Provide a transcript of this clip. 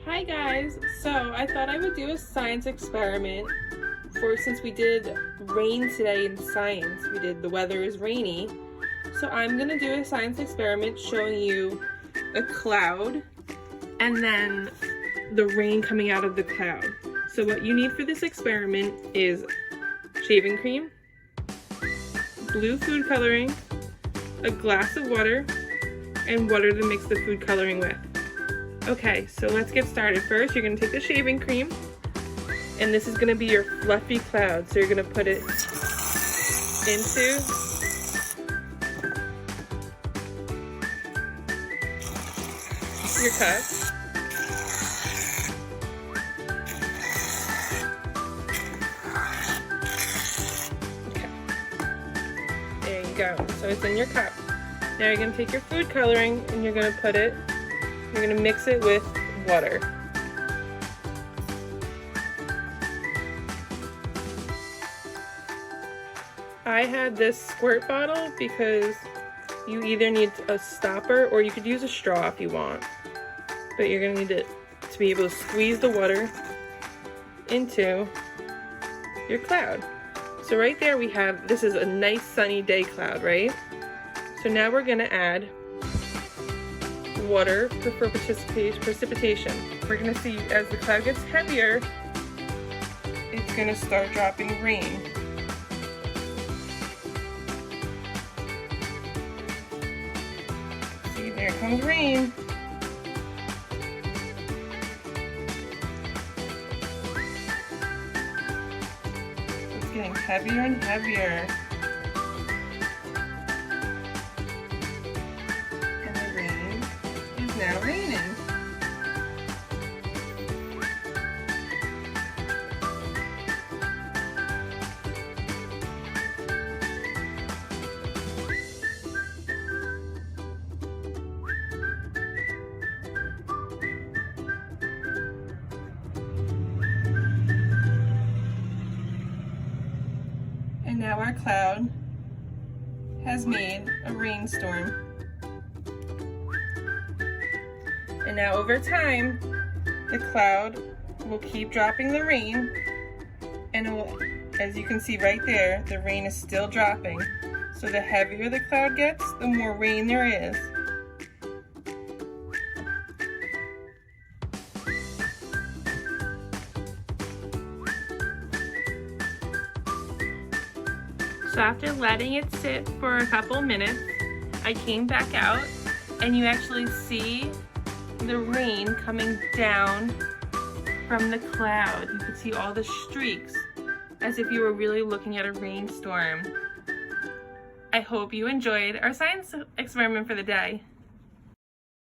Hi guys! So I thought I would do a science experiment since we did rain today in science. We did the weather is rainy. So I'm gonna do a science experiment showing you a cloud and then the rain coming out of the cloud. So what you need for this experiment is shaving cream, blue food coloring, a glass of water, and water to mix the food coloring with. Okay, so let's get started. First, you're going to take the shaving cream, and this is going to be your fluffy cloud. So you're going to put it into your cup. Okay, there you go. So it's in your cup. Now you're going to take your food coloring, and you're going to you're going to mix it with water. I had this squirt bottle because you either need a stopper or you could use a straw if you want. But you're going to need it to be able to squeeze the water into your cloud. So right there we have, this is a nice sunny day cloud, right? So now we're going to add water for precipitation. We're going to see as the cloud gets heavier, it's going to start dropping rain. See, there comes rain. It's getting heavier and heavier. Now raining. And now our cloud has made a rainstorm. And now over time, the cloud will keep dropping the rain, and it will, as you can see right there, the rain is still dropping. So the heavier the cloud gets, the more rain there is. So after letting it sit for a couple minutes, I came back out and you actually see the rain coming down from the cloud. You could see all the streaks as if you were really looking at a rainstorm. I hope you enjoyed our science experiment for the day.